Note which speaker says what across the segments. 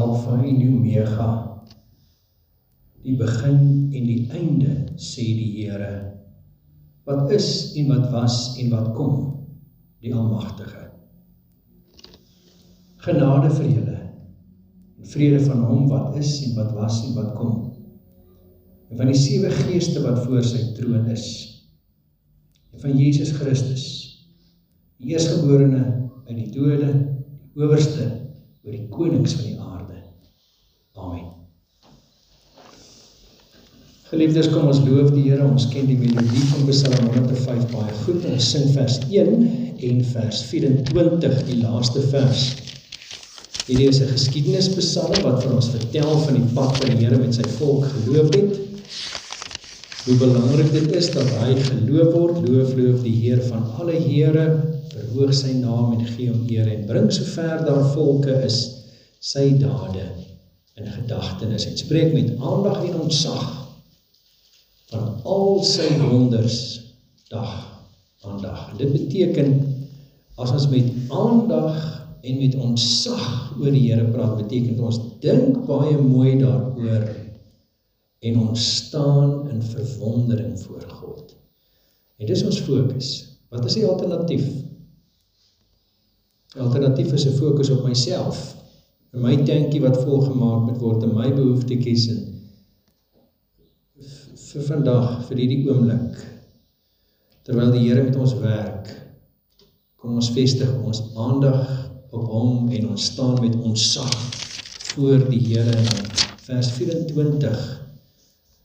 Speaker 1: Alpha en die Omega, die begin en die einde, sê die Here, wat is en wat was en wat kom, die Almagtige. Genade vir julle, en vrede van hom wat is en wat was en wat kom, en van die 7 geeste wat voor sy troon is, en van Jesus Christus, die eerstgeborene uit die dode, die owerste oor die konings van die aarde. Amen. Geliefdes, kom ons loof die Here, ons ken die melodie van Psalm 105 baie goed, ons sing vers 1 en vers 24, die laaste vers. Hierdie is 'n geskiedenispsalm wat vir ons vertel van die pad wat die Here met sy volk geloop het. Hoe belangrik dit is dat hy geloof word, loof die Heer van alle Here, verhoog sy naam en gee hom eer en bring sover daar volke is, sy dade in gedagtenis en spreek met aandag en ontzag van al sy wonders dag aan dag. En dit beteken, as ons met aandag en met ontzag oor die Here praat, beteken ons dink baie mooi daaroor en ons staan in verwondering voor God. En dis ons fokus. Wat is die alternatief? Die alternatief is 'n fokus op myself, in my tankie wat volgemaak moet word, in my behoeftetjies en vir vandag, vir hierdie oomblik, terwyl die Here met ons werk, kom ons vestig ons aandag op hom en ons staan met ontzag voor die Here. En vers 24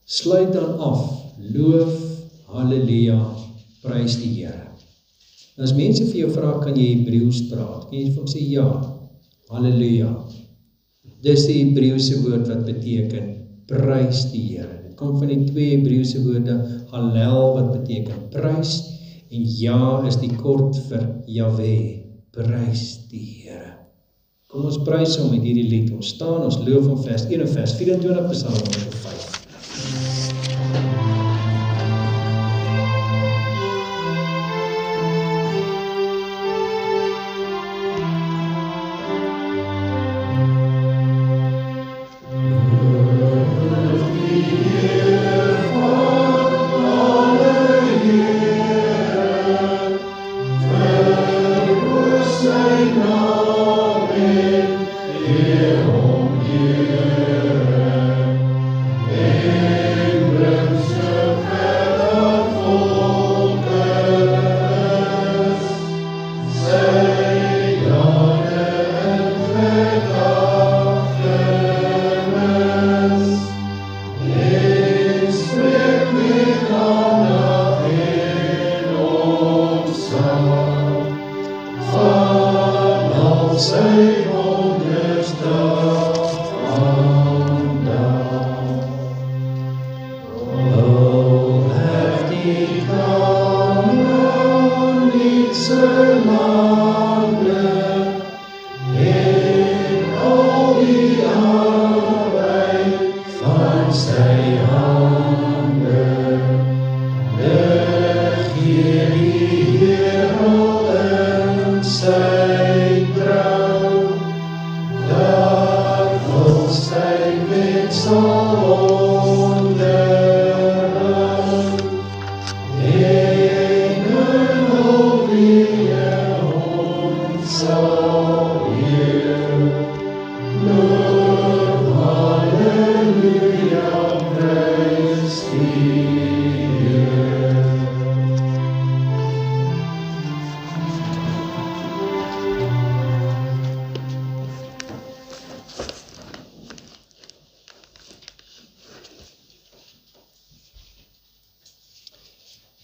Speaker 1: sluit dan af, loof, halleluja, prys die Here. En as mense vir jou vra, kan jy Hebreëus praat? Kan jy vir hom sê, ja, halleluja. Dis die Hebreëse woord wat beteken, prys die Here. Dit kom van die 2 Hebreëse woorde, hallel wat beteken prys, en ja is die kort vir Jahwe, prys die Here. Kom ons prys hom met hierdie lied, ons staan, ons loof hom, vers 1 en vers 24, Psalm 105.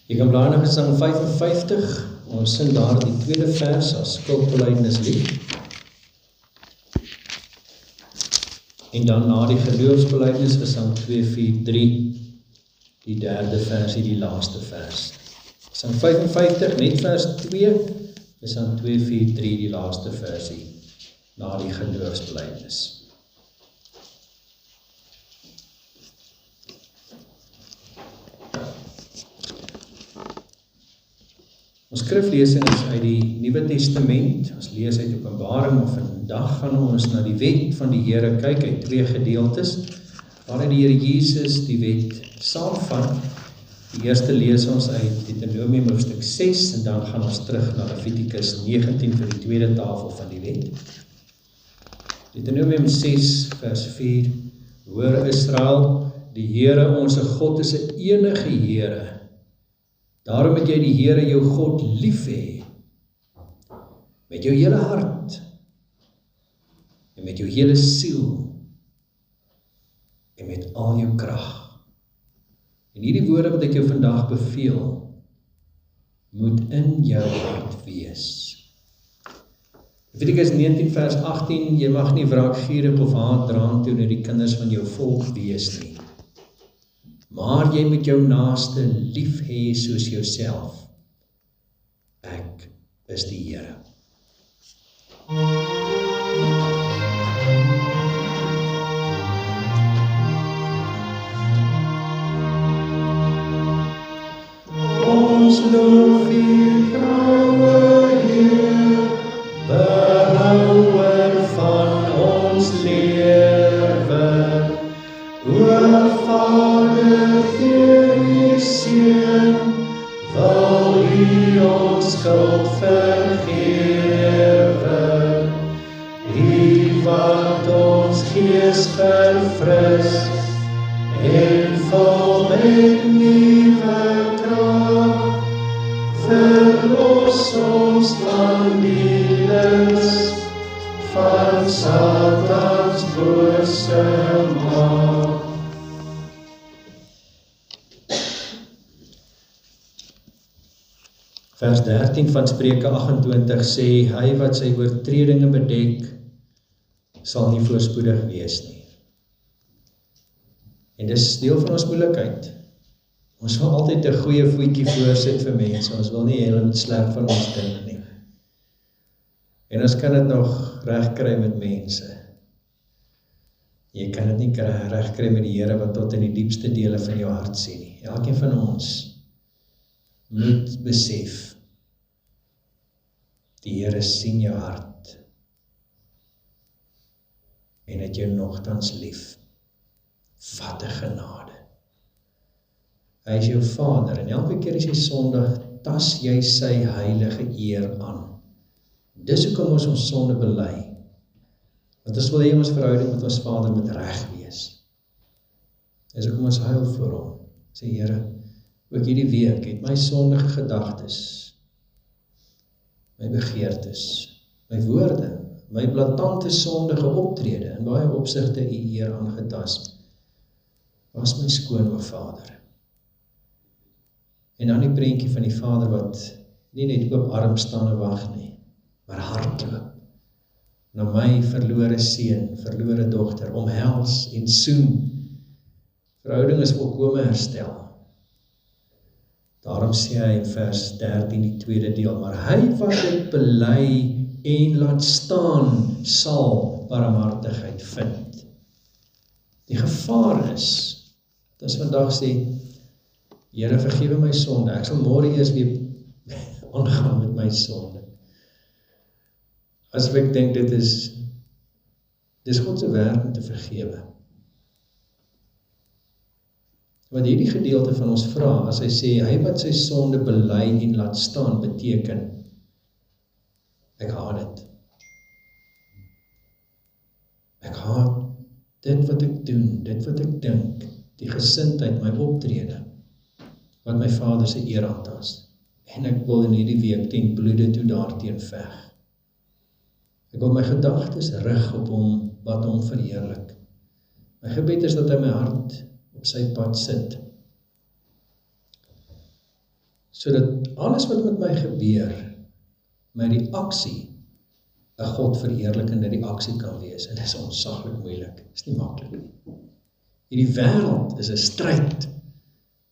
Speaker 1: Jy kan blaai na Gesang 55, ons sing daar die tweede vers as skuldbelydenislied. En dan na die geloofsbelydenis Gesang 243, die derde versie, die laaste vers. Gesang 55, net vers 2, Gesang 243, die laaste versie, na die geloofsbelydenis. Ons skriflesing is uit die Nuwe Testament, ons lees uit Openbaring, maar vandag gaan ons na die wet van die Here kyk uit 2 gedeeltes, waarin die Here Jesus die wet saamvat. Die eerste lees ons uit Deuteronomium hoofstuk 6, en dan gaan ons terug na Levitikus 19 vir die tweede tafel van die wet. Deuteronomium 6 vers 4, Hoor Israel, die Here onze God is 'n enige Here. Daarom moet jy die Here jou God lief hê, met jou hele hart, en met jou hele siel, en met al jou krag. En hierdie woorde wat ek jou vandag beveel, moet in jou hart wees. Levitikus 19 vers 18, jy mag nie wraakgierig of haatdraand teenoor die kinders van jou volk wees nie. Maar jy moet jou naaste lief hê soos jouself. Ek is die Here. Ons loof U troue Heer, behouer van ons lewe. O Vader, deur U Seun, wil U ons skuld vergewe. U wat ons gees verfris, en vul met nuwe krag, verlos ons van die lus van Satans bose maag. Vers 13 van Spreuke 28 sê, hy wat sy oortredinge bedek, sal nie voorspoedig wees nie. En dis deel van ons moeilikheid. Ons wil altyd 'n goeie voetjie voorsit vir mense, ons wil nie hulle moet sleg van ons dink nie. En ons kan dit nog regkry met mense. Jy kan dit nie regkry met die Here wat tot in die diepste dele van jou hart sien nie. Elkeen van ons moet besef, die Here sien jou hart en het jou nogtans lief. Wat 'n genade. Hy is jou Vader en elke keer as jy sondig, tas jy sy heilige eer aan. Dis hoekom ons sonde bely. Want ons wil hê ons verhouding met ons Vader moet reg wees. Dis hoekom ons huil voor hom. Sê Here, ook hierdie week het my sondige gedagtes, my begeertes, my woorde, my blaatante sondige optrede in baie opsigte U eer aangetast. Was my skoon, o Vader. En dan die prentjie van die Vader wat nie net oop arm staan en wag nie, maar hardloop na my verlore seun, verlore dogter, omhels en soen. Verhouding is volkome herstel. Daarom sê hy in vers 13 die tweede deel, maar hy wat dit bely en laat staan, sal barmhartigheid vind. Die gevaar is, dat ons vandag sê, Here vergewe my sonde, ek sal môre eers weer aangaan met my sonde. As ek dink dis God se werk om te vergewe. Wat hierdie gedeelte van ons vra, as hy sê, hy wat sy sonde bely en laat staan, beteken, ek haat dit. Ek haat dit wat ek doen, dit wat ek dink, die gesindheid, my optrede, wat my Vader se eer aantas. En ek wil in hierdie week ten bloede toe daarteen veg. Ek wil my gedagtes rig op hom, wat hom verheerlik. My gebed is dat hy my hart op sy pad sit. Sodat alles wat met my gebeur, my reaksie, 'n God verheerlikende reaksie kan wees. En dit is ontsaglik moeilik, dit is nie maklik nie. Hierdie wêreld is 'n stryd,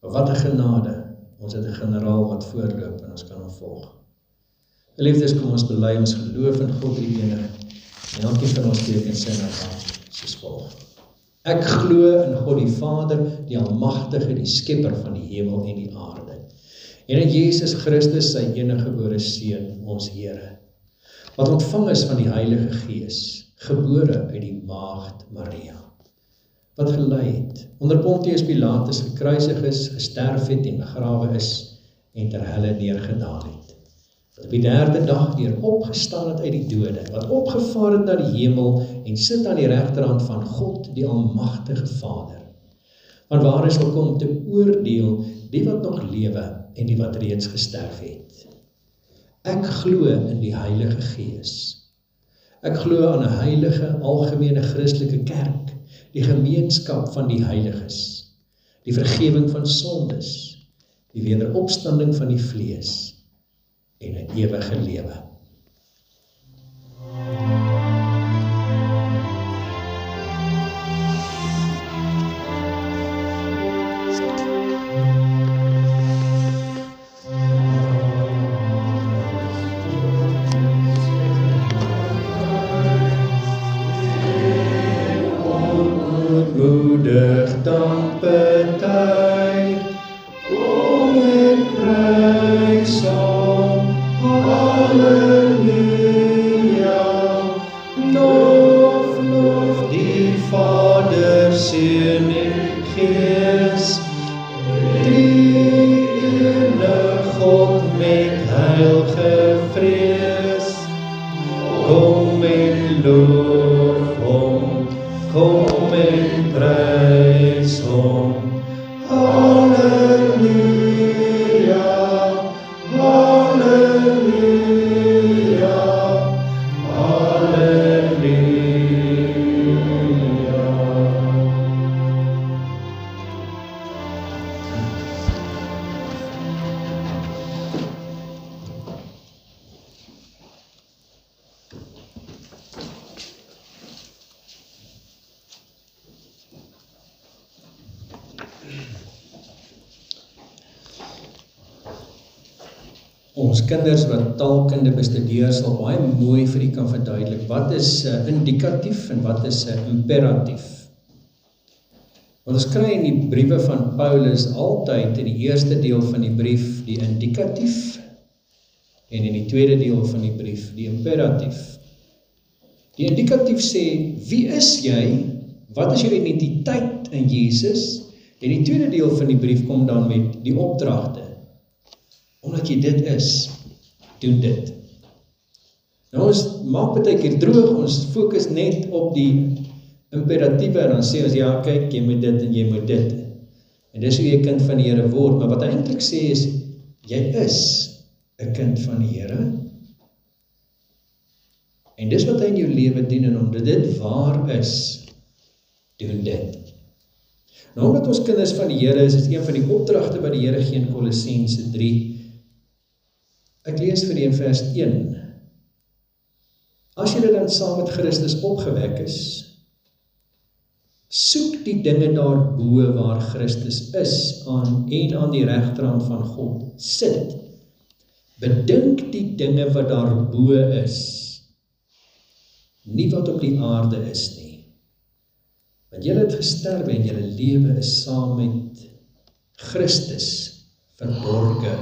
Speaker 1: maar wat 'n genade, ons het 'n generaal wat voorloop en ons kan hom volg. Geliefdes, kom ons bely ons geloof in God die enige, en elkeen van ons teken sy naam soos volg. Ek glo in God die Vader, die Almagtige, die Skepper van die hemel en die aarde, en in Jesus Christus sy eniggebore Seun, ons Here, wat ontvang is van die Heilige Gees, gebore uit die Maagd Maria, wat gelei het, onder Pontius Pilatus gekruisig is, gesterf het en begrawe is, en ter helle neergedaal het. Wat op die 3de dag weer opgestaan het uit die dode, wat opgevaar het na die hemel, en sit aan die regterhand van God, die Almagtige Vader, van waar hy sal kom te oordeel die wat nog lewe, en die wat reeds gesterf het. Ek glo in die Heilige Gees. Ek glo aan 'n heilige, algemene Christelike kerk, die gemeenskap van die heiliges, die vergewing van sondes, die wederopstanding van die vlees en 'n ewige lewe. Moedig dan betuig, kom en prys hom, halleluja, lof die Vader, Seun en Gees, drie ene God met heilige vrees, kom en loof hom, kom en prys hom, halleluja, halleluja, halleluja. Ons kinders wat taalkunde bestudeer sal baie mooi vir u kan verduidelik wat is indikatief en wat is imperatief. Want ons kry in die briewe van Paulus altyd in die eerste deel van die brief die indikatief en in die tweede deel van die brief die imperatief. Die indikatief sê, wie is jy? Wat is jou identiteit in Jesus? En die tweede deel van die brief kom dan met die opdragte. Omdat jy dit is, doen dit. Nou ons maak baie keer droog, ons fokus net op die imperatiewe en dan sê ons, ja kyk, jy moet dit en jy moet dit. En dis hoe jy 'n kind van die Here word, maar wat hy eintlik sê is, jy is 'n kind van die Here. En dis wat hy in jou lewe doen en omdat dit waar is, doen dit. Nou omdat ons kinders van die Here is een van die opdragte wat die Here gee in Kolossense 3. Ek lees vir die in vers 1. As julle dan saam met Christus opgewek is, soek die dinge daarbo waar Christus is en aan die regterhand van God sit. Bedink die dinge wat daarbo is, nie wat op die aarde is nie. Want julle het gesterwe en julle lewe is saam met Christus verborge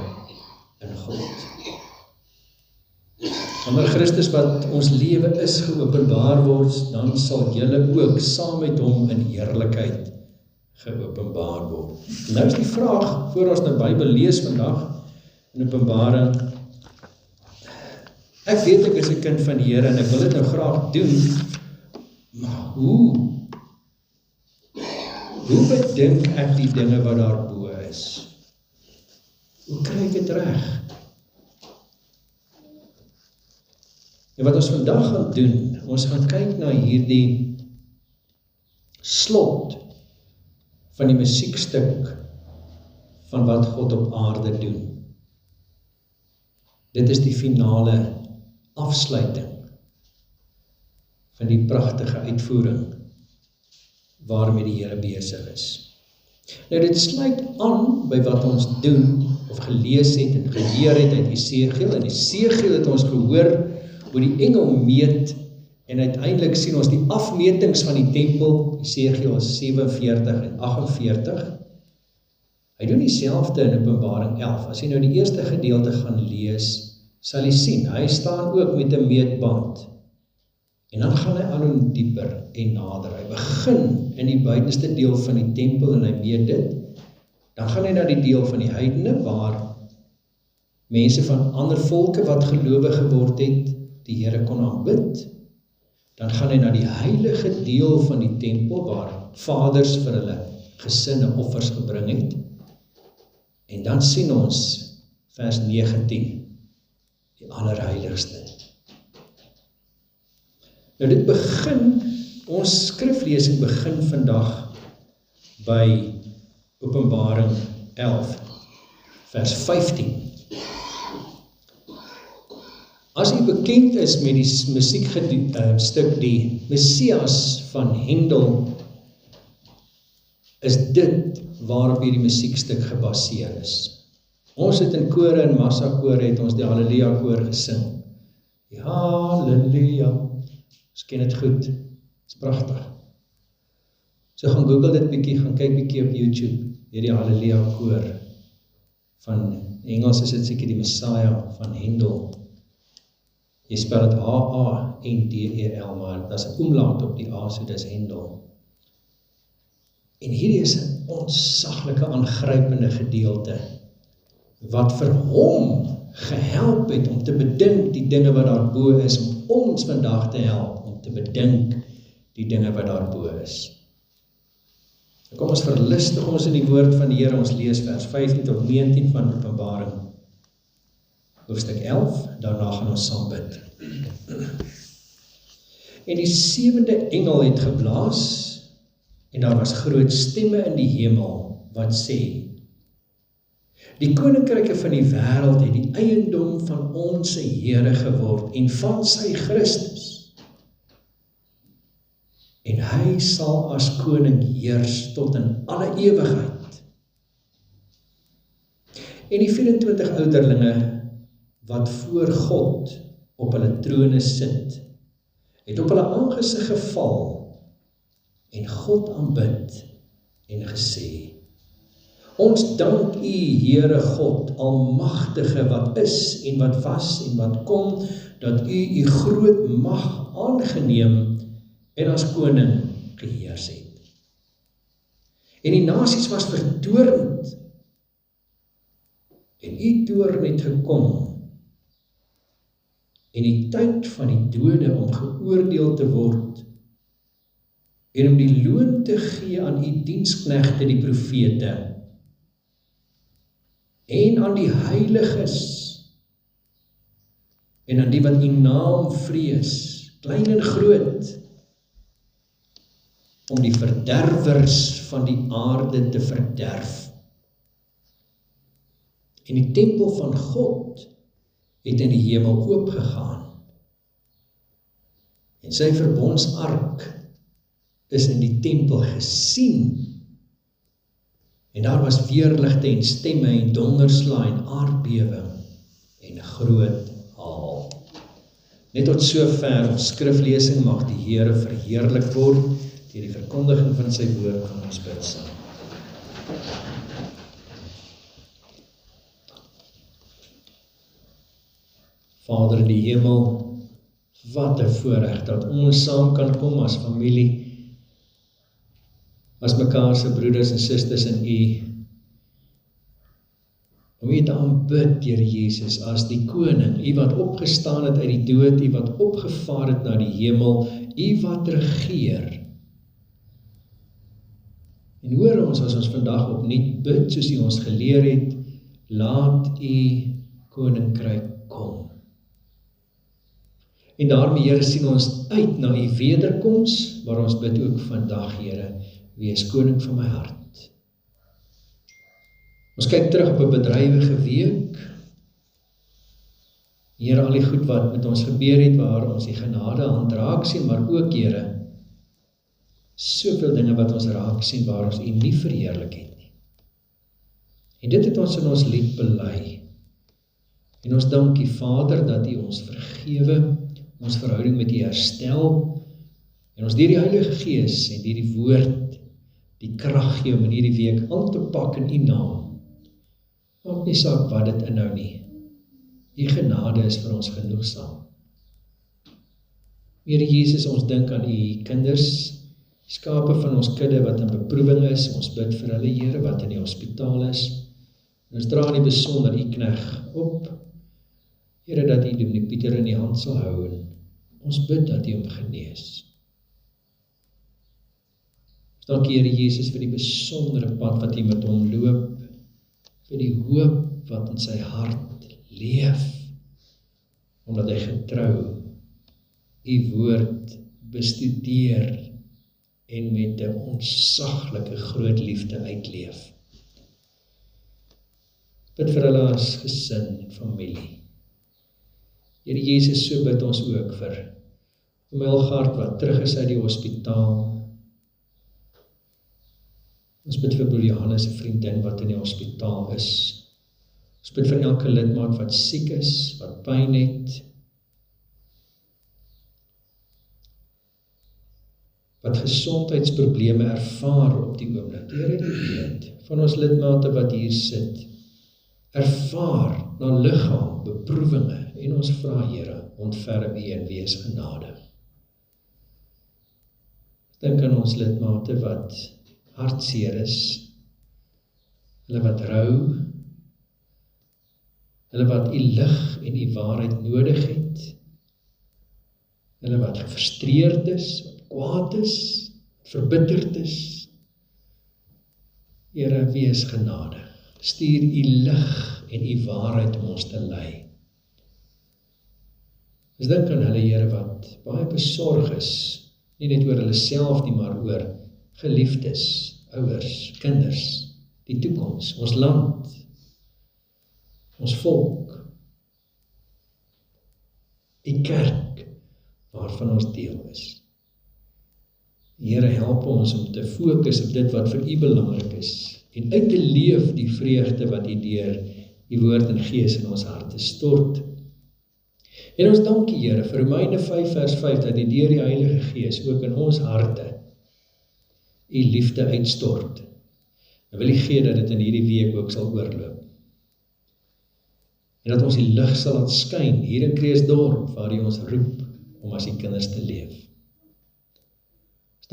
Speaker 1: in God. Wanneer Christus wat ons lewe is geopenbaar word, dan sal julle ook saam met hom in heerlikheid geopenbaar word. Nou is die vraag, voor ons nou Bybel lees vandag, in Openbaring, ek weet ek is 'n kind van die Here en ek wil dit nou graag doen, maar hoe bedink ek die dinge wat daarbo is? Hoe kry ek dit reg? En wat ons vandag gaan doen, ons gaan kyk na hierdie slot van die musiekstuk van wat God op aarde doen. Dit is die finale afsluiting van die pragtige uitvoering waarmee die Here besig is. Nou dit sluit aan by wat ons doen of gelees het en geleer het uit Esegiel. In Esegiel het ons gehoor hoe die engel meet en uiteindelik sien ons die afmetings van die tempel, Esegiel 47 en 48. Hy doen dieselfde in Openbaring 11. As jy nou die eerste gedeelte gaan lees, sal jy sien, hy staan ook met 'n meetband. En dan gaan hy al hoe dieper en nader. Hy begin in die buitenste deel van die tempel en hy meet dit. Dan gaan hy na die deel van die heidene, waar mense van ander volke wat gelowig geword het, die Here kon aanbid. Dan gaan hy na die heilige deel van die tempel, waar vaders vir hulle gesinne offers gebring het. En dan sien ons, vers 19, die allerheiligste. Nou dit begin, ons skriflesing begin vandag by Openbaring 11, vers 15. As u bekend is met die musiekstuk die Messias van Handel, is dit waarop hierdie musiekstuk gebaseer is. Ons het in kore en massakore het ons die Halleluja koor gesing. Die Halleluja, ons ken dit goed, is pragtig. So gaan Google dit bietjie, gaan kyk bietjie op YouTube, hierdie Halleluja koor, van Engels is dit seker die Messiah van Handel. Jy spel dit H-A-N-D-E-L, maar daar is 'n omlaag op die A, so dis Handel. En hierdie is 'n ontsaglike aangrypende gedeelte, wat vir hom gehelp het om te bedink die dinge wat daarbo is, om ons vandag te help om te bedink die dinge wat daarbo is. Kom ons verlustig ons in die woord van die Here, ons lees vers 15 tot 19 van Openbaring, hoofstuk 11, daarna gaan ons saam bid. En die 7de engel het geblaas, en daar was groot stemme in die hemel, wat sê, die koninkryke van die wêreld het die eiendom van ons Here geword, en van sy Christus. En hy sal as koning heers tot in alle ewigheid. En die 24 ouderlinge, wat voor God op hulle trone sit, het op hulle aangesig geval en God aanbid en gesê, ons dank U, Here God, Almagtige, wat is en wat was en wat kom, dat U groot mag aangeneem en as koning geheers het. En die nasies was vertoornd, en U toorn het gekom, en die tyd van die dode om geoordeel te word, en om die loon te gee aan U diensknegte, die profete, en aan die heiliges, en aan die wat U naam vrees, klein en groot, om die verderwers van die aarde te verderf. En die tempel van God het in die hemel oopgegaan. En sy verbondsark is in die tempel gesien. En daar was weerligte en stemme en donderslae en aardbewing en 'n groot haal. Net tot sover ons skriflesing, mag die Here verheerlik word deur die verkondiging van sy woord. Kan ons bid saam. Vader in die hemel, wat 'n voorreg dat ons saam kan kom as familie, as mekaar se broeders en susters in U, om U te aanbid, Here Jesus, as die koning, U wat opgestaan het uit die dood, U wat opgevaar het na die hemel, U wat regeer. En hoor ons as ons vandag opnuut bid, soos U ons geleer het, laat U koninkryk kom. En daarmee, Here, sien ons uit na U wederkoms, maar ons bid ook vandag, Here, wees koning van my hart. Ons kyk terug op 'n bedrywige week. Here, al die goed wat met ons gebeur het, waar ons die genade hand raak sien, maar ook, Here, soveel dinge wat ons raak sien, waar ons U nie verheerlik het nie. En dit het ons in ons lied bely. En ons dank U, Vader, dat U ons vergewe, ons verhouding met U herstel, en ons deur die Heilige Gees en deur die woord, die krag gee om in hierdie week aan te pak in U naam. Maak nie saak wat dit inhou nie. U genade is vir ons genoegsaam. Here Jesus, ons dink aan U kinders, skape van ons kudde wat in beproewing is, ons bid vir hulle Here wat in die hospitaal is. Ons dra in die besonder U knegg op, Here, dat U Dominee Pieter in die hand sal hou en ons bid dat U hom genees. Dankie Here Jesus vir die besondere pad wat U met hom loop, vir die hoop wat in sy hart leef, omdat hy getrou U woord bestudeer en met 'n onsaglike groot liefde uitleef. Bid vir hulle as gesin en familie. Here Jesus, so bid ons ook vir Melgaard wat terug is uit die hospitaal. Ons bid vir broer Johannes, 'n vriendin wat in die hospitaal is. Ons bid vir elke lidmaat wat siek is, wat pyn het, wat gesondheidsprobleme ervaar op die oomblik. Here, U weet van ons lidmate wat hier sit, ervaar na liggaam beproewinge en ons vra Here, ontferm U en wees genadig. Dink aan ons lidmate wat hartseer is, hulle wat rou, hulle wat U lig en U waarheid nodig het, hulle wat gefrustreerd is, kwaad is, verbitterd is. Here, wees genadig. Stuur U lig en U waarheid om ons te lei. Ons dink aan hulle Here wat baie besorg is, nie net oor hulle self nie, maar oor geliefdes, ouers, kinders, die toekoms, ons land, ons volk, die kerk waarvan ons deel is. Here, help ons om te fokus op dit wat vir U belangrik is en uit te leef die vreugde wat U deur U woord en gees in ons harte stort. En ons dank U, Here, vir Romeine 5 vers 5 dat U deur die Heilige Gees ook in ons harte U liefde uitstort. En wil U gee dat dit in hierdie week ook sal oorloop. En dat ons die lig sal laat skyn hier in Kreeusdorp waar U ons roep om as U kinders te leef.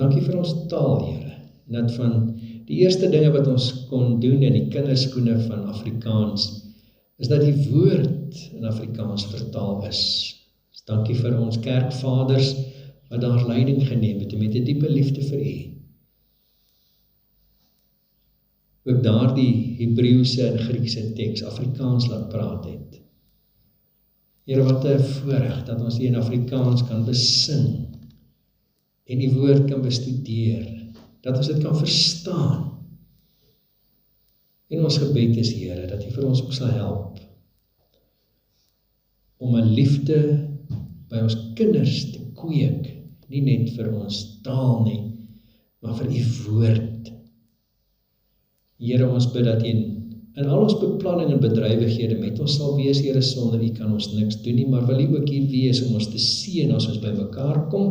Speaker 1: Dankie vir ons taal, Here, en dat van die eerste dinge wat ons kon doen in die kinderskoene van Afrikaans, is dat die woord in Afrikaans vertaal is. Dankie vir ons kerkvaders wat daar leiding geneem het met 'n diepe liefde vir U. Ook daardie Hebreëse en Griekse teks Afrikaans laat praat het. Here, wat 'n voorreg dat ons hier in Afrikaans kan besing en die woord kan bestudeer, dat ons dit kan verstaan. En ons gebed is, Here, dat U vir ons ook sal help om 'n liefde by ons kinders te kweek, nie net vir ons taal nie, maar vir U woord. Here, ons bid dat U in al ons beplanning en bedrywighede met ons sal wees, Here, sonder U kan ons niks doen nie, maar wil U ook hier wees om ons te seën as ons by mekaar kom.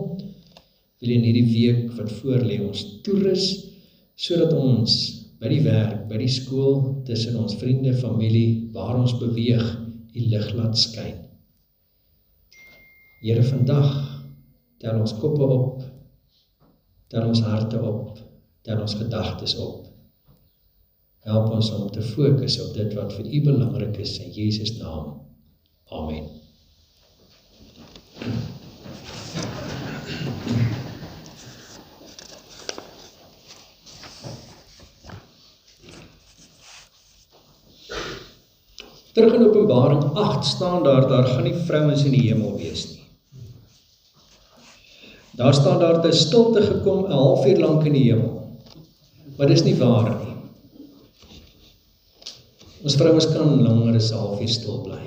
Speaker 1: Wil U in hierdie week wat voor lê ons toerus, sodat ons by die werk, by die skool, tussen ons vriende, familie, waar ons beweeg, U lig laat skyn. Here, vandag tel ons koppe op, tel ons harte op, tel ons gedagtes op. Help ons om te fokus op dit wat vir U belangrik is in Jesus naam. Amen. Terug in Openbaring 8 staan daar gaan nie vrouens in die hemel wees nie. Daar staan daar, het stilte gekom 'n halfuur lank in die hemel. Maar dis nie waar nie. Ons vrouens kan langer as 'n halfuur stil bly.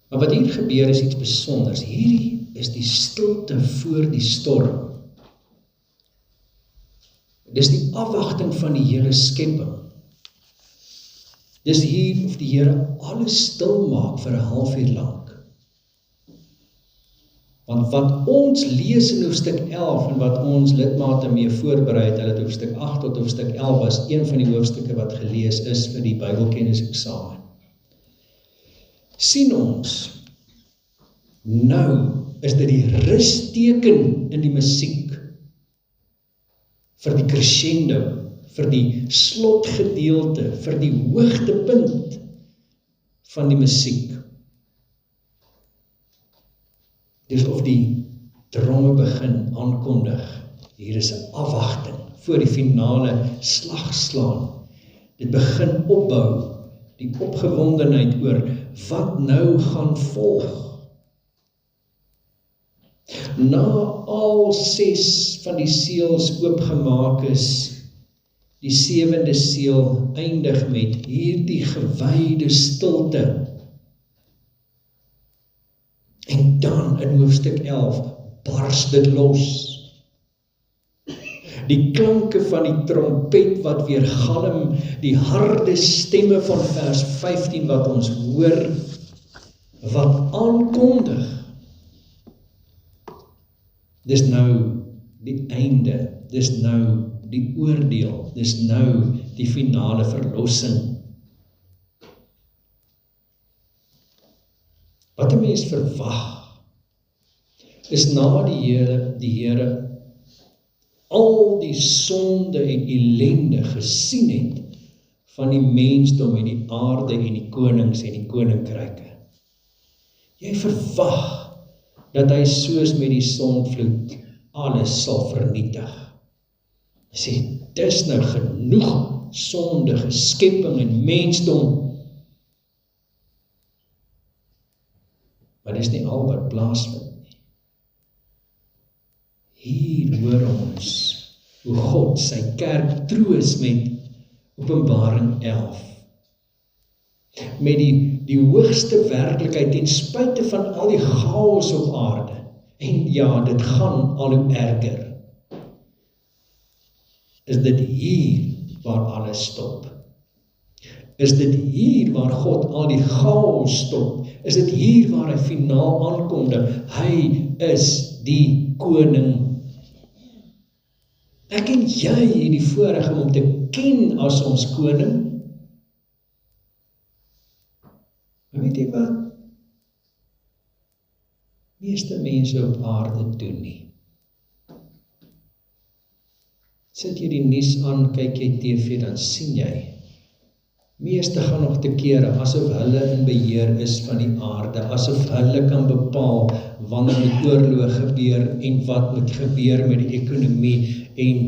Speaker 1: Maar wat hier gebeur is iets besonders. Hierdie is die stilte voor die storm. Dis die afwagting van die hele skepping. Dis hier of die Here alles stil maak vir 'n halfuur lank. Want wat ons lees in hoofstuk 11 en wat ons lidmate mee voorberei het, hulle het hoofstuk 8 tot hoofstuk 11 was een van die hoofstukke wat gelees is vir die Bybelkennis eksamen. Sien ons, nou is dit die rusteken in die musiek vir die crescendo, vir die slotgedeelte, vir die hoogtepunt van die musiek. Dis of die dromme begin aankondig. Hier is 'n afwagting voor die finale slag slaan. Dit begin opbou, die opgewondenheid oor wat nou gaan volg. Na al 6 van die seels oopgemaak is, die 7de seël eindig met hierdie gewyde stilte. En dan in hoofstuk 11 bars dit los. Die klanke van die trompet wat weer galm, die harde stemme van vers 15 wat ons hoor, wat aankondig. Dis nou die einde, dis nou die oordeel, dis nou die finale verlossing. Wat 'n mens verwag, is na die Here al die sonde en ellende gesien het van die mensdom en die aarde en die konings en die koninkryke. Jy verwag dat hy soos met die sondvloed alles sal vernietig. Hy sê, dis nou genoeg sondige skepping en mensdom. Maar dis nie al wat plaasvind nie. Hier hoor ons hoe God sy kerk troos met Openbaring 11. Met die hoogste werklikheid ten spyte van al die chaos op aarde. En ja, dit gaan al hoe erger. Is dit hier waar alles stop? Is dit hier waar God al die chaos stop? Is dit hier waar hy finaal aankondig? Hy is die koning. Ek en jy het die voorreg om te ken as ons koning. Maar weet jy wat? Meeste mense op aarde doen nie. Sit jy die nuus aan, kyk jy TV, dan sien jy. Meeste gaan nog te kere asof hulle in beheer is van die aarde, asof hulle kan bepaal wanneer die oorlog gebeur en wat moet gebeur met die ekonomie. En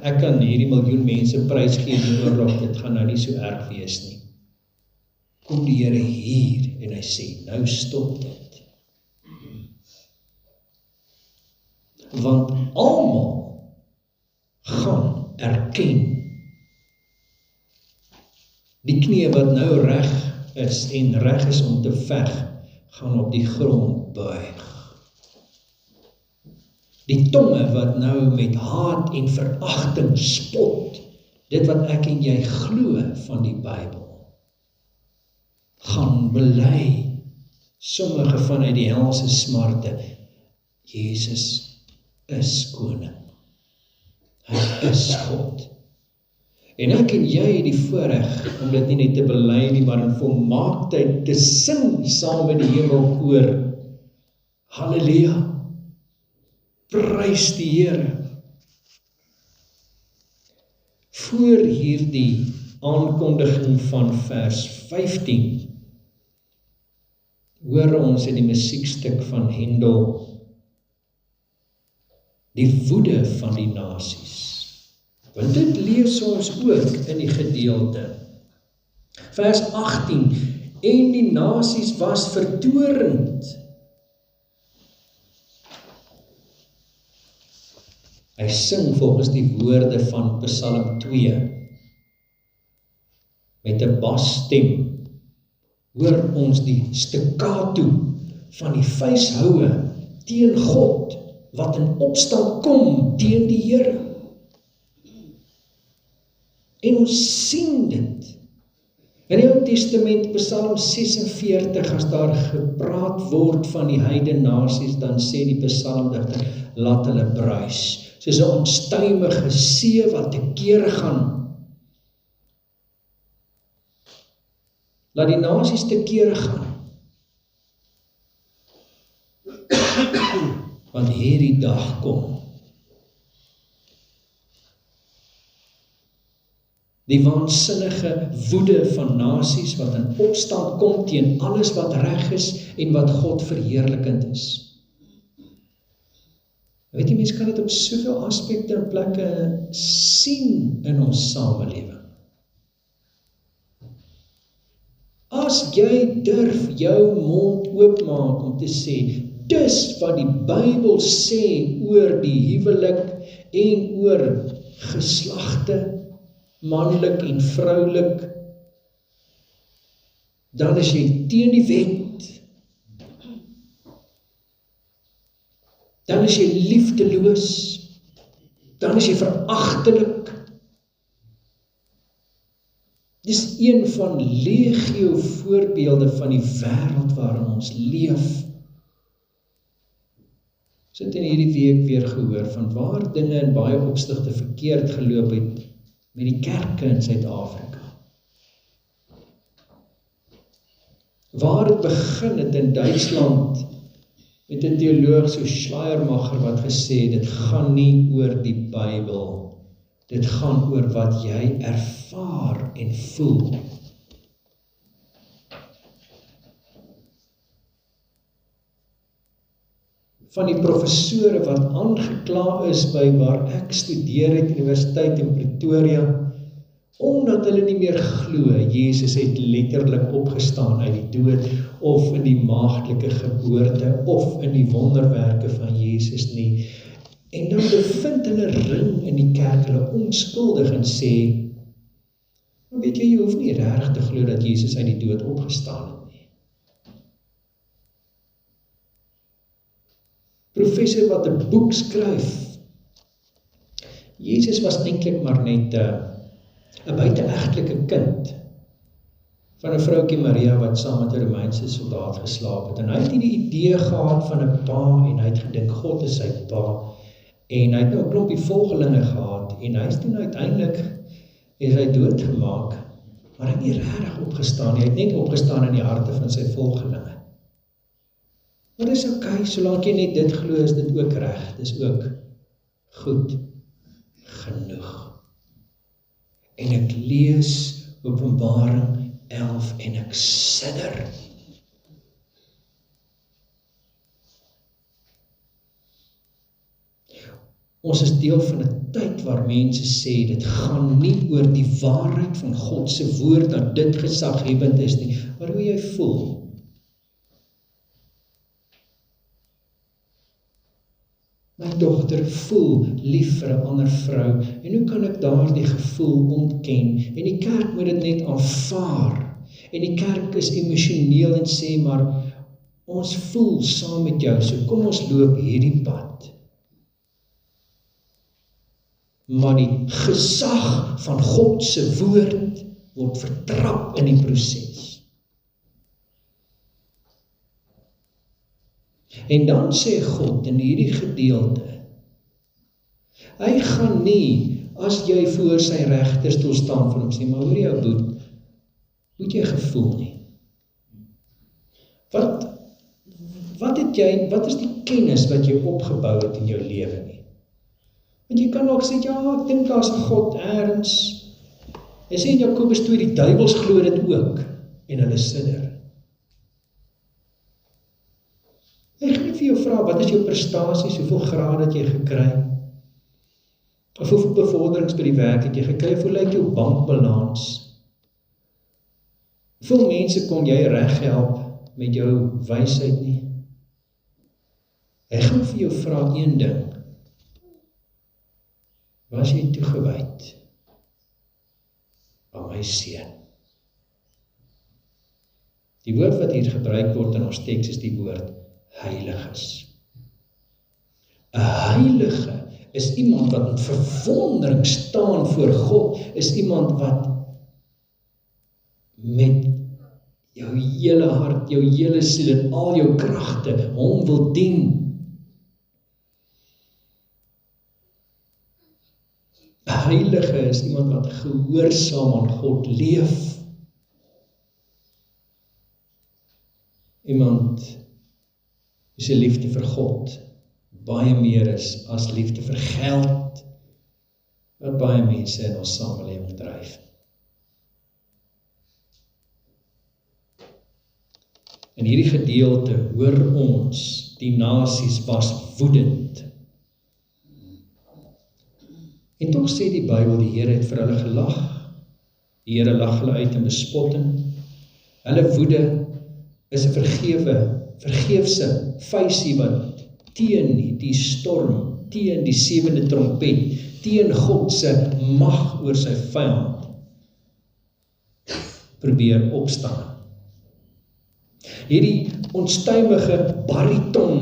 Speaker 1: ek kan hierdie miljoen mense prys gee die oorlog, dit gaan nou nie so erg wees nie. Kom die Here hier en hy sê, nou stop dit. Want almal gaan erken die knie wat nou reg is en reg is om te veg, gaan op die grond buig. Die tonge wat nou met haat en veragting spot, dit wat ek en jy glo van die Bybel, gaan bely, sommige vanuit die helse smarte, Jesus is koning. Hy is God. En ek en jy het die voorreg om dit nie net te bely nie, maar in volmaaktheid te sing saam met die hemelkoor. Halleluja. Prys die Here. Voor hierdie aankondiging van vers 15 hoor ons in die musiekstuk van Handel die woede van die nasies. Want dit lees ons ook in die gedeelte. Vers 18, en die nasies was vertoornd. Hy sing volgens die woorde van Psalm 2, met 'n basstem, hoor ons die staccato van die vuishoue teen God, wat in opstand kom teen die Here. En ons sien dit In die Ou Testament, Psalm 46, as daar gepraat word van die heidene nasies, dan sê die psalmdigter, laat hulle bruis, soos 'n onstuimige see wat te kere gaan. Laat die nasies te kere gaan. Want hierdie dag kom. Die waansinnige woede van nasies wat in opstand kom teen alles wat reg is en wat God verheerlikend is. Weet jy, mense kan dit op soveel aspekte en plekke sien in ons samelewing. As jy durf jou mond oopmaak om te sê, dis wat die Bybel sê oor die huwelik en oor geslagte, manlik en vroulik, dan is jy teen die wet, dan is jy liefdeloos, dan is jy veragtelik. Dis een van legio voorbeelde van die wêreld waarin ons leef. Sit in hierdie week weer gehoor van waar dinge in baie opsigte verkeerd geloop het met die kerke in Suid-Afrika. Waar het begin het in Duitsland met 'n teoloog so Schleiermacher wat gesê, dit gaan nie oor die Bybel, dit gaan oor wat jy ervaar en voel. Van die professore wat aangekla is by waar ek studeer het, Universiteit in Pretoria, omdat hulle nie meer glo, Jesus het letterlik opgestaan uit die dood, of in die maagdelike geboorte, of in die wonderwerke van Jesus nie. En dan bevind hulle ring in die kerk, hulle onskuldig en sê, maar weet jy hoef nie regtig te glo dat Jesus uit die dood opgestaan het nie. Professor wat 'n boek skryf, Jesus was eintlik maar net 'n buiteegtelike kind van 'n vroukie Maria wat saam met 'n Romeinse soldaat geslaap het. En hy het nie die idee gehad van 'n pa en hy het gedink God is sy pa. En hy het nou 'n klompie volgelinge gehad en hy is toen uiteindelik is hy doodgemaak, maar hy het nie regtig opgestaan nie. Hy het net opgestaan in die harte van sy volgelinge. Maar dis oké, solank jy net dit glo, is dit ook reg. Dis ook goed genoeg. En ek lees Openbaring 11 en ek sidder. Ons is deel van 'n tyd waar mense sê, dit gaan nie oor die waarheid van God se woord, dat dit gesaghebend is nie, maar hoe jy voel. My dogter voel lief vir 'n ander vrou, en hoe kan ek daardie gevoel ontken? En die kerk moet dit net aanvaar, en die kerk is emosioneel en sê, maar ons voel saam met jou, so kom ons loop hierdie pad. Maar die gesag van God se woord word vertrap in die proses. En dan sê God in hierdie gedeelte, hy gaan nie, as jy voor sy regterstoel staan van hom sê, maar hoor jou boet, hoe het jy gevoel nie? Wat is die kennis wat jy opgebou het in jou lewe nie? Want jy kan ook sê, ja, ek dink daar's 'n God ergens. Hy sê in Jakobus 2, die duiwels glo dit ook, en hulle sidder. Hy gaan nie vir jou vra, wat is jou prestasies, hoeveel grade het jy gekry? Of hoeveel bevorderings by die werk het jy gekry? Hoe lyk jou bankbalans? Hoeveel mense kon jy reghelp met jou wysheid nie? Hy gaan vir jou vra een ding. Was jy toegewyd aan my seun? Die woord wat hier gebruik word in ons teks is die woord heiliges. 'n heilige is iemand wat in verwondering staan voor God, is iemand wat met jou hele hart, jou hele siel en al jou kragte hom wil dien. 'n Heilige is iemand wat gehoorsaam aan God leef. Iemand wie se liefde vir God baie meer is as liefde vir geld, wat baie mense in ons samelewing dryf. In hierdie gedeelte hoor ons, die nasies was woedend. En tog sê die Bybel, die Here het vir hulle gelag. Die Here lag hulle uit in bespotting. Hulle woede is 'n vergeefse vuisie wat teen die storm, teen die 7de trompet, teen God se mag oor sy vyand probeer opstaan. Hierdie onstuimige bariton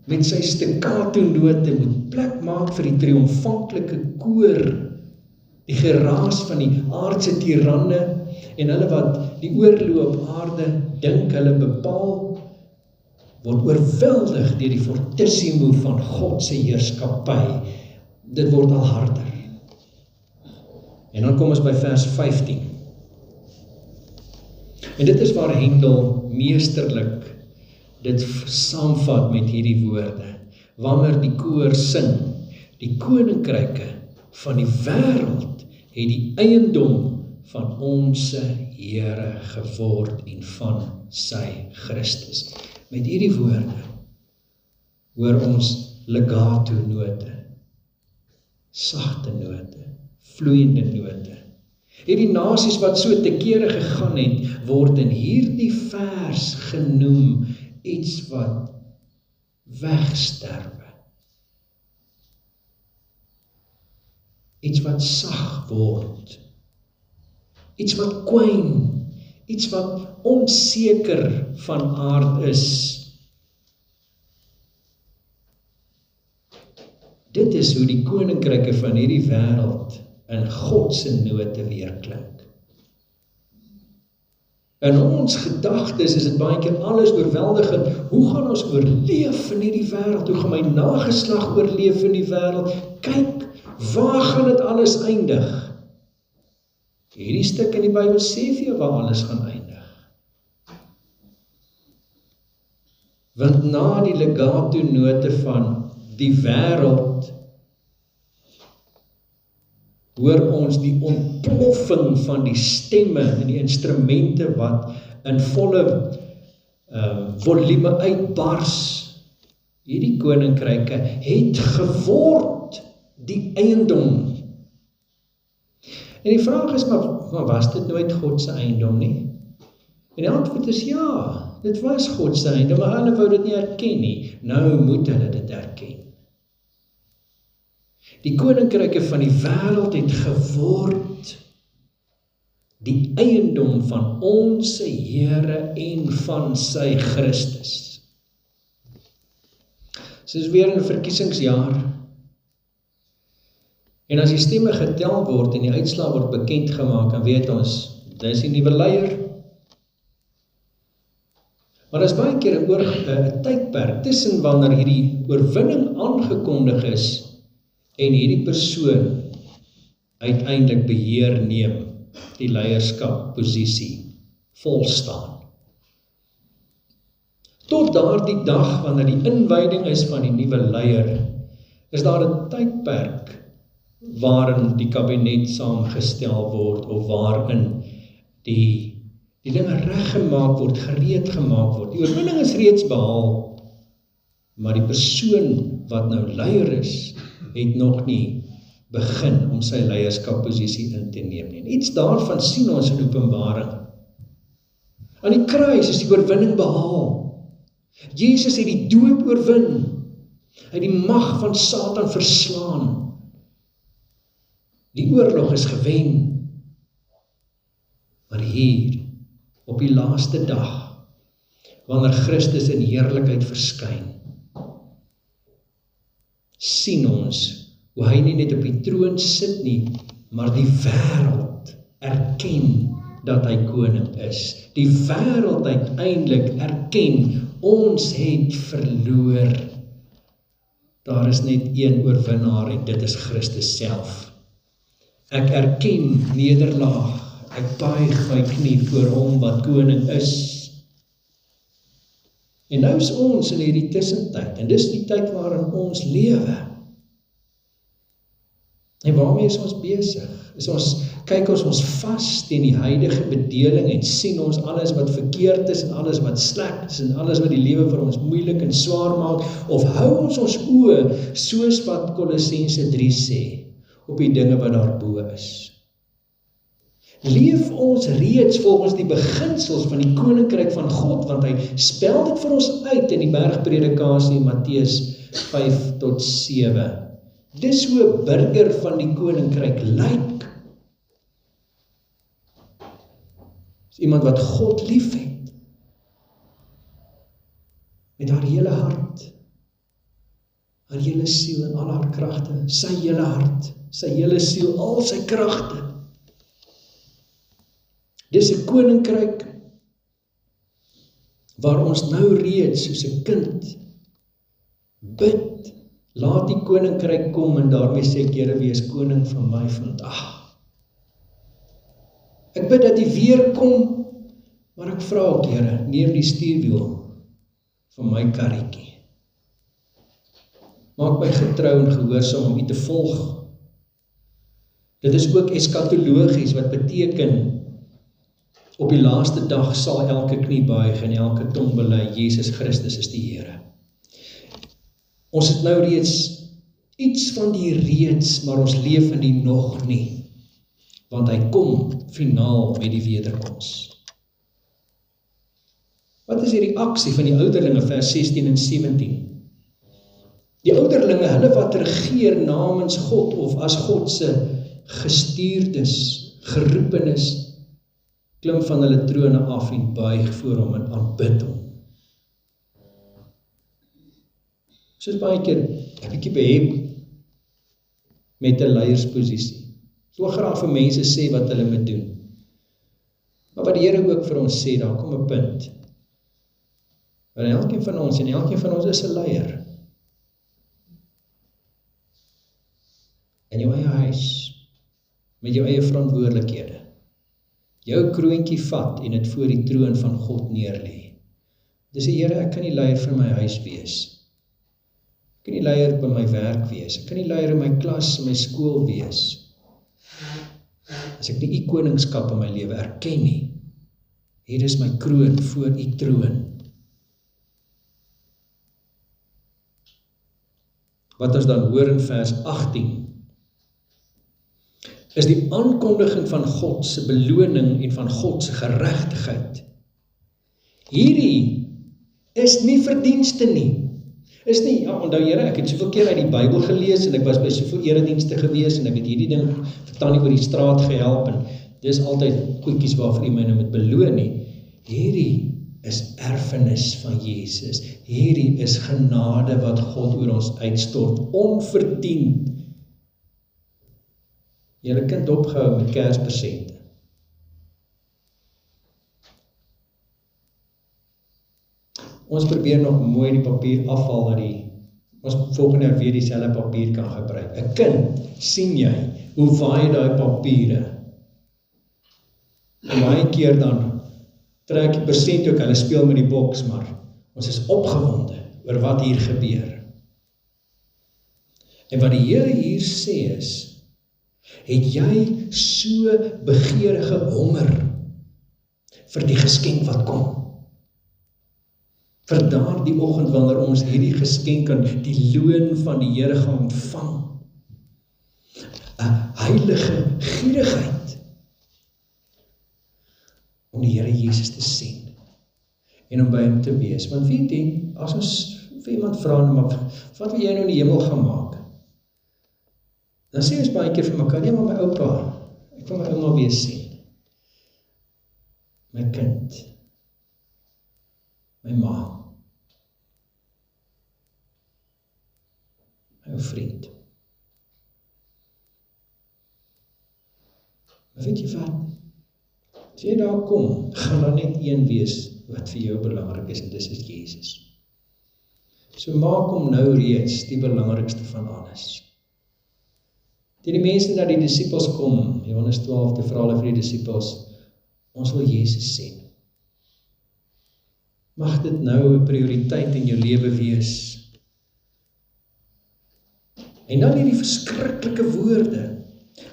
Speaker 1: met sy staccato note moet plek maak vir die triomfanklike koor, die geraas van die aardse tiranne en hulle wat die oorlog op aarde dink hulle bepaal, word oorweldig deur die fortissimo van God se heerskappy. Dit word al harder. En dan kom ons by vers 15. En dit is waar Hendel meesterlik dit saamvat met hierdie woorde. Wanneer die koor sing, die koninkryke van die wêreld het die eiendom van ons Here geword en van sy Christus. Met hierdie woorde hoor ons legato note, sagte note, vloeiende note. Hierdie nasies wat so te kere gegaan het, word in hierdie vers genoem iets wat wegsterwe. Iets wat sag word. Iets wat kwyn. Iets wat onseker van aard is. Dit is hoe die koninkryke van hierdie wêreld in God se note weerklink. In ons gedagtes is dit baie keer alles oorweldigend. Hoe gaan ons oorleef in hierdie wêreld? Hoe gaan my nageslag oorleef in die wêreld? Kyk, waar gaan dit alles eindig? Hierdie stuk in die Bybel sê vir jou waar alles gaan eindig. Want na die legato note van die wêreld hoor ons die ontploffing van die stemme en die instrumente wat in volle volume uitbars. Hierdie koninkryke het geword die eiendom. En die vraag is, maar was dit nooit God se eiendom nie? En die antwoord is ja, dit was God se eiendom, maar hulle wou dit nie erken nie. Nou moet hulle dit erken. Die koninkryke van die wêreld het geword die eiendom van ons Here en van sy Christus. So is weer 'n verkiesingsjaar. En as die stemme getel word en die uitslae word bekend gemaak, dan weet ons, dis die nuwe leier. Maar daar is baie keer 'n tydperk tussen wanneer hierdie oorwinning aangekondig is en hierdie persoon uiteindelik beheer neem, die leierskap posisie volstaan. Tot daardie dag wanneer die inwyding is van die nuwe leier, is daar 'n tydperk waarin die kabinet saamgestel word of waarin die dinge reggemaak word, gereed gemaak word. Die oorwinning is reeds behaal, maar die persoon wat nou leier is, het nog nie begin om sy leierskapposisie in te neem nie. En iets daarvan sien ons in Openbaring. Aan die kruis is die oorwinning behaal. Jesus het die dood oorwin. Hy het die mag van Satan verslaan. Die oorlog is gewen. Maar hier, op die laaste dag, wanneer Christus in heerlikheid verskyn, sien ons hoe hy nie net op die troon sit nie, maar die wêreld erken dat hy koning is. Die wêreld uiteindelik erken, ons het verloor. Daar is net een oorwinnaar en dit is Christus self. Ek erken nederlaag, ek buig my knie voor hom wat koning is. En nou is ons in hierdie tussentyd, en dis die tyd waarin ons lewe. En waarmee is ons besig? Kyk ons vas teen die huidige bedeling en sien ons alles wat verkeerd is en alles wat sleg is en alles wat die lewe vir ons moeilik en swaar maak, of hou ons oë, soos wat Kolossense 3 sê, op die dinge wat daarbo is. Leef ons reeds volgens die beginsels van die koninkryk van God, want hy spel dit vir ons uit in die bergpredikasie Matteus 5-7. Dis hoe 'n burger van die koninkryk lyk. Is iemand wat God lief het, met haar hele hart, haar hele siel en al haar kragte, sy hele hart, sy hele siel, al sy kragte. Dis 'n koninkryk waar ons nou reeds soos 'n kind bid, laat die koninkryk kom, en daarmee sê ek, Here, wees koning van my vandag. Ek bid dat U weer kom, maar ek vra ook, Here, neem die stuurwiel van my karretjie. Maak my getrou en gehoorsaam om U te volg. Dit is ook eskatologies, wat beteken, op die laaste dag sal elke knie buig en elke tong bely, Jesus Christus is die Here. Ons het nou reeds iets van die reeds, maar ons leef in die nog nie, want hy kom finaal met die wederkoms. Wat is die reaksie van die ouderlinge, vers 16 en 17? Die ouderlinge, hulle wat regeer namens God, of as God se gestuurdes, geroepenes, klim van hulle trone af en buig voor hom en aanbid hom. Soos baie keer 'n bietjie behep met 'n leiersposisie. So graag vir mense sê wat hulle moet doen. Maar wat die Here ook vir ons sê, daar kom 'n punt, waar elkeen van ons, en elkeen van ons is 'n leier, in jou eie huis, met jou eie verantwoordelikhede, jou kroontjie vat en dit voor die troon van God neerlê. Dis die Here, ek kan nie leier vir my huis wees. Ek kan nie leier by my werk wees. Ek kan nie leier in my klas, in my skool wees. As ek nie U koningskap in my lewe erken nie. Hier is my kroon voor U troon. Wat ons dan hoor in vers 18, is die aankondiging van God se beloning en van God se geregtigheid. Hierdie is nie verdienste nie. Is nie, ja, onthou Here, ek het soveel keer uit die Bybel gelees, en ek was by soveel eredienste gewees, en ek het hierdie ding vir Tannie oor die straat gehelp, en dis altyd goedjies waarvoor U my nou moet beloon nie. Hierdie is erfenis van Jesus. Hierdie is genade wat God oor ons uitstort, onverdiend. Julle kind opgehou met Kerspresente. Ons probeer nog mooi die papier afval, dat ons volgende jaar weer dieselfde papier kan gebruik. 'n Kind, sien jy, hoe waai daai papiere? En baie keer dan trek die persent ook, hulle speel met die boks, maar ons is opgewonde oor wat hier gebeur. En wat die Here hier sê is, het jy so begeerige honger vir die geskenk wat kom? Vir daardie oggend wanneer ons hierdie geskenk kan, die loon van die Here gaan ontvang. 'n heilige gierigheid om die Here Jesus te sien en om by hom te wees. Want weet jy, as ons vir iemand vra, maar wat wil jy nou in die hemel gaan maak? Dan sê ons baie keer vir mekaar, nee, maar my oupa, ek wil my ouma weer sien. My kind, my ma, my ou vriend. Maar weet jy wat? As jy daar kom, gaan daar net een wees wat vir jou belangrik is, en dis is Jesus. So maak hom nou reeds die belangrikste van alles. Toe die mense na die disippels kom, Johannes 12, te vra hulle vir die disippels, ons wil Jesus sien. Mag dit nou 'n prioriteit in jou lewe wees. En dan hierdie verskriklike woorde,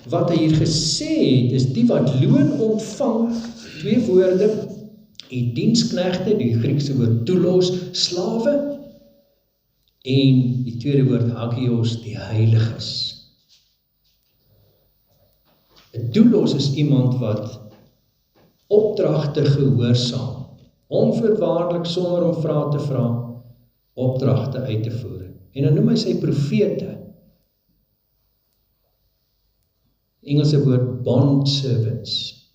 Speaker 1: wat hy hier gesê het, is die wat loon ontvang, 2 woorde, die diensknegte, die Griekse woord doulos, slawe, en die tweede woord hagios, die heiliges. 'n doulos is iemand wat opdragte gehoorsaam, onvoorwaardelik sonder om vrae te vra, opdragte uit te voer. En dan noem hy sy profete. Engelse woord bond servants,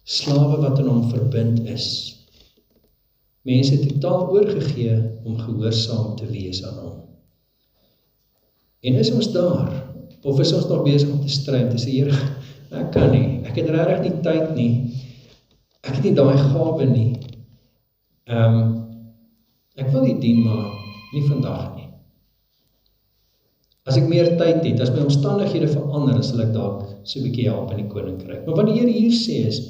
Speaker 1: slawe wat aan hom verbind is. Mense totaal oorgegee om gehoorsaam te wees aan hom. En is ons daar, of is ons nog besig om te stry, te sê, Here, ek kan nie, ek het regtig nie tyd nie, ek het nie daai gawe nie, ek wil nie dien, maar nie vandag nie. As ek meer tyd het, as my omstandighede verander, dan sal ek dalk so 'n bietjie help in die koninkryk. Maar wat die Here hier sê is,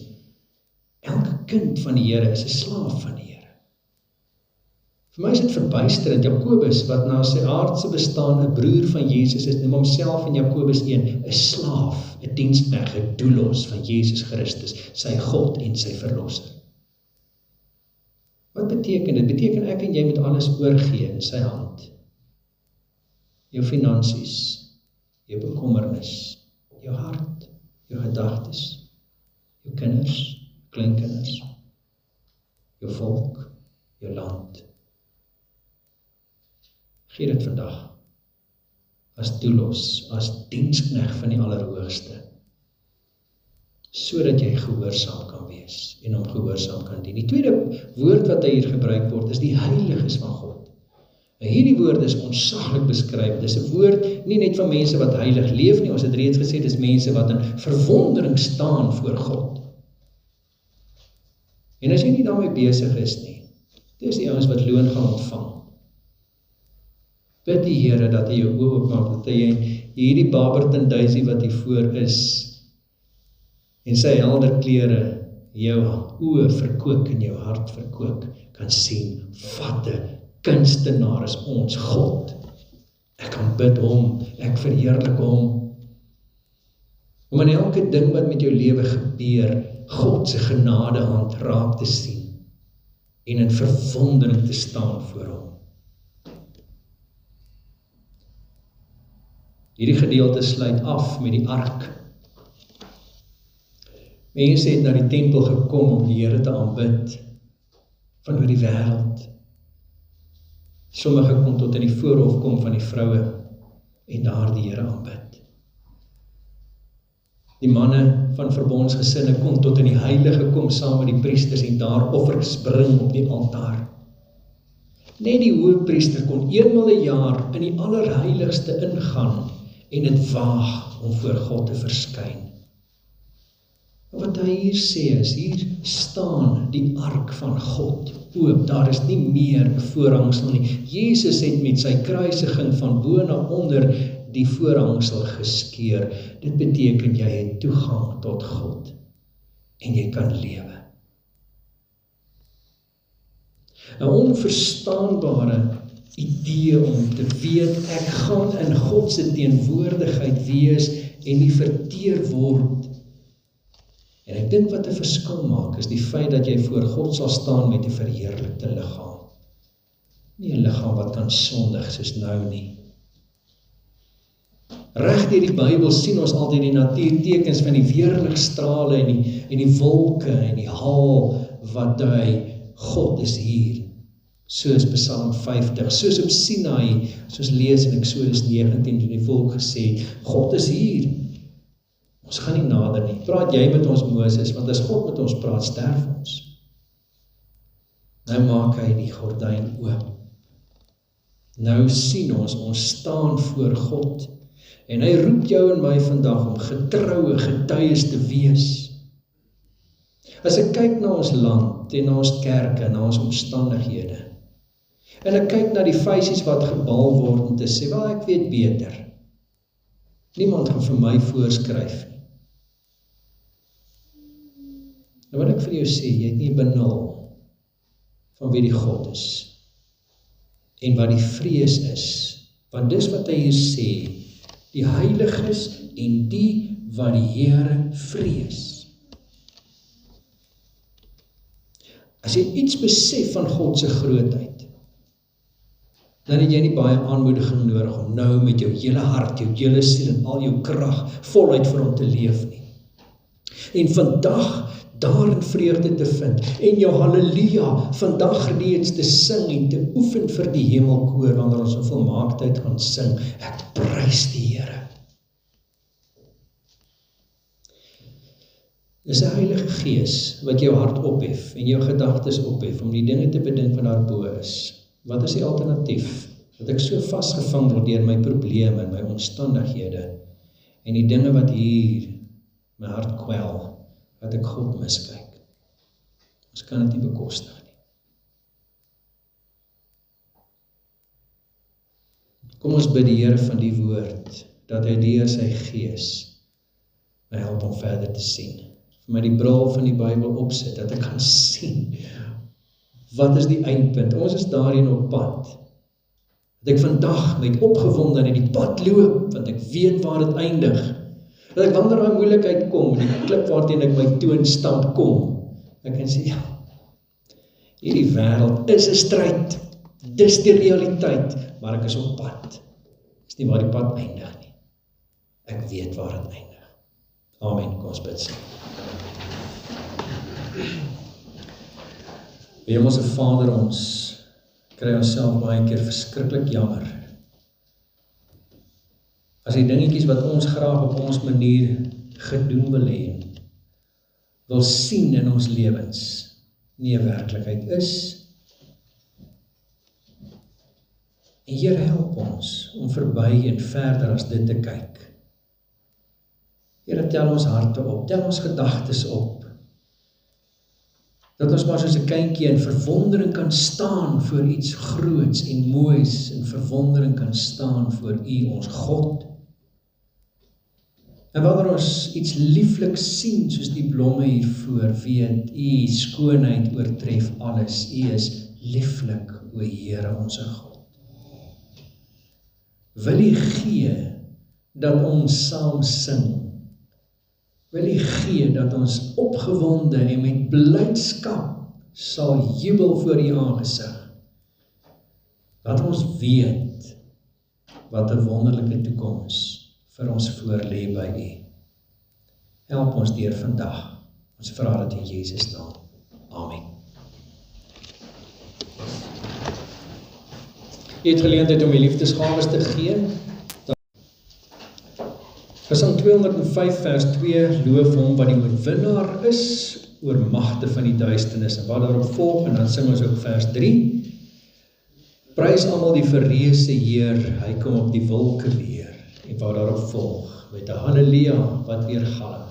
Speaker 1: elke kind van die Here is 'n slaaf van die Here. Vir my is dit verbuisterend, Jakobus, wat na sy aardse bestaan 'n broer van Jesus is, noem homself in Jakobus 1, 'n slaaf, 'n diensknegt, 'n doulos van Jesus Christus, sy God en sy verlosser. Wat beteken dit? Beteken ek en jy moet alles oorgee in sy hand. Jou finansies, jou bekommernis, jou hart, jou gedagtes, jou kinders, kleinkinders, jou volk, jou land. Gee dit vandag, as doulos, as diensknegt van die Allerhoogste, sodat jy gehoorsaam kan wees, en hom gehoorsaam kan dien. Die tweede woord wat hy hier gebruik word, is die heiliges van God. En hierdie woord is ontsaglik beskryf. Dis 'n woord nie net van mense wat heilig leef nie, ons het reeds gesê, dis mense wat in verwondering staan voor God. En as jy nie daarmee besig is nie, dis die ouens wat loon gaan ontvang. Bid die Here dat hy jou oë oopmaak, dat hy hierdie Barberton Daisy wat hier voor is, en sy helder klere, jou oë verkoop en jou hart verkoop, kan sien, wat 'n kunstenaar is ons God. Ek kan bid hom, ek verheerlik hom. Om in elke ding wat met jou lewe gebeur, God se genadehand raak te sien, en in verwondering te staan voor hom. Hierdie gedeelte sluit af met die ark. Mense het na die tempel gekom om die Here te aanbid, van oor die wêreld. Sommige kom tot in die voorhof kom van die vroue, en daar die Here aanbid. Die manne van verbondsgesinne kon tot in die heilige kom saam met die priesters, en daar offers bring op die altaar. Net die hoëpriester kon eenmal 'n jaar in die allerheiligste ingaan, en dit waag om voor God te verskyn. Wat hy hier sê is, hier staan die ark van God oop, daar is nie meer 'n voorhangsel nie. Jesus het met sy kruisiging van bo na onder die voorhangsel geskeur. Dit beteken jy het toegang tot God, en jy kan lewe. 'n onverstaanbare idee om te weet, ek gaan in God se teenwoordigheid wees, en nie verteer word. En ek dink wat 'n verskil maak, is die feit dat jy voor God sal staan met 'n verheerlikte liggaam. Nie 'n liggaam wat kan sondig soos nou nie. Reg deur die Bybel sien ons altyd die natuurtekens van die weerligstrale en die wolke en die haal wat dui, God is hier. Soos Psalm 50, soos op Sinai, soos lees in Eksodus 19, toe die volk gesê, God is hier. Ons gaan nie nader nie. Praat jy met ons Moses, want as God met ons praat, sterf ons. Nou maak hy die gordyn oop. Nou sien ons staan voor God. En hy roep jou en my vandag om getroue getuies te wees. As ek kyk na ons land, en na ons kerke, na ons omstandighede, en ek kyk na die feisies wat gebal word om te sê, wel ek weet beter. Niemand gaan vir my voorskryf nie. Nou wat ek vir jou sê, jy het nie benul van wie die God is, en wat die vrees is, want dis wat hy hier sê, die heiliges en die wat die Here vrees. As jy iets besef van God se grootheid, dan het jy nie baie aanmoediging nodig om nou met jou hele hart, jou hele siel en al jou krag voluit vir hom te leef nie. En vandag daarin vreugde te vind, en jou halleluja vandag reeds te sing en te oefen vir die hemelkoor, wanneer ons in volmaaktheid gaan sing, ek prys die Here. Dis 'n Heilige Gees wat jou hart ophef en jou gedagtes ophef om die dinge te bedink wat daarbo is. Wat is die alternatief? Dat ek so vasgevang word deur my probleme en my omstandighede en die dinge wat hier my hart kwel, dat ek God miskyk. Ons kan dit nie bekostig nie. Kom ons bid die Here van die woord, dat hy deur sy Gees my help om verder te sien. Vir my die bril van die Bybel opsit, dat ek kan sien, wat is die eindpunt? Ons is daarin op pad. Dat ek vandag met opgewonde in die pad loop, want ek weet waar dit eindig. Dat ek wanneer daai moeilikheid kom, die klip waarteen ek my toon stamp kom, ek kan sê, ja, hierdie wêreld is 'n stryd, dis die realiteit, maar ek is op pad. Dis nie waar die pad eindig nie. Ek weet waar dit eindig. Amen, kom ons bid saam. Hemelse Vader, ons kry onsself baie keer verskriklik jammer. As die dingetjies wat ons graag op ons manier gedoen wil hê, wil sien in ons lewens, nie 'n werklikheid is. En Here, help ons om verby en verder as dit te kyk. Here, tel ons harte op, tel ons gedagtes op, dat ons maar soos 'n kindjie in verwondering kan staan voor iets groots en moois, in verwondering kan staan voor U, ons God. En wanneer ons iets lieflik sien, soos die blomme hiervoor, weet U skoonheid oortref alles. U is lieflik, o Here, ons God. Wil U gee dat ons saam sing? Wil U gee dat ons opgewonde en met blydskap sal jubel voor U aangesig? Dat ons weet wat 'n wonderlike toekoms vir ons voorlê by U. Help ons deur vandag. Ons vra dit in Jesus naam. Amen. Jy het geleentheid om die liefdesgawes te gee. Psalm 205 vers 2, loof hom wat die oorwinnaar is oor magte van die duisternis, en wat daarop volg, en dan sing ons ook vers 3, prys almal die verreëse Heer, hy kom op die wolke weer, en wat daarop volg, met 'n halleluja wat weer galm.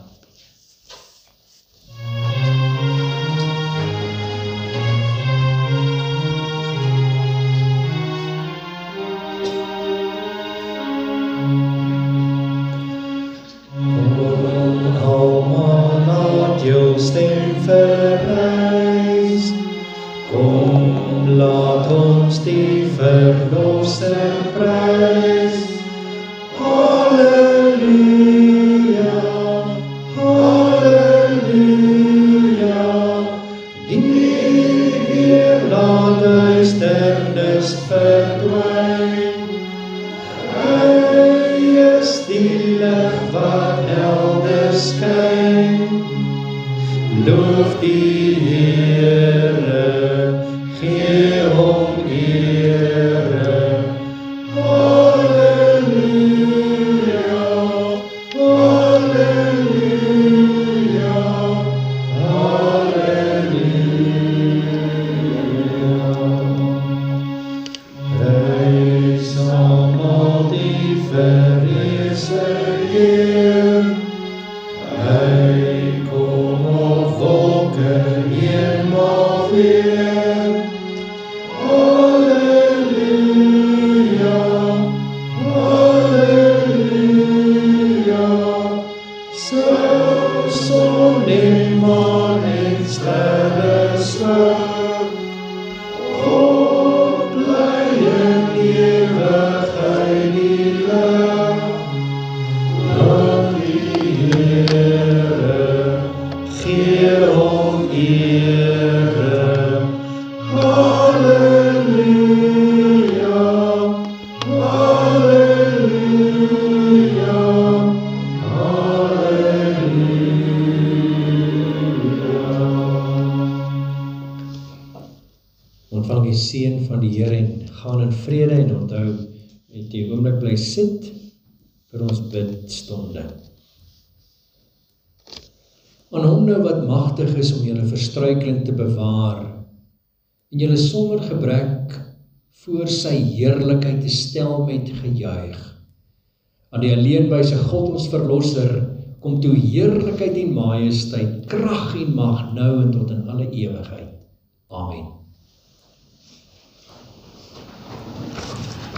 Speaker 2: Stem verrys, kom laat ons die verlosser prys. Halleluja, halleluja, die Heer laat duisternis verdwyn. Hy is die lig wat helder skyn. Loof die Here, gee hom ere. Halleluja, halleluja, halleluja. Prys almal die verreëse Heer, hy kom op wolke en maan en sterre swim, God bly in ewigheid die lig. Loof die Here, gee hom ere. Halleluja, halleluja, halleluja.
Speaker 1: Ontvang die seën van die Here en gaan in vrede en onthou, met die oomblik bly sit vir ons bidstonde. Aan hom nou wat magtig is om julle verstruikeling te bewaar en julle sonder gebrek voor sy heerlikheid te stel met gejuig. Aan die alleenwyse God ons verlosser kom toe heerlikheid en majesteit, krag en mag nou en tot in alle ewigheid. Amen.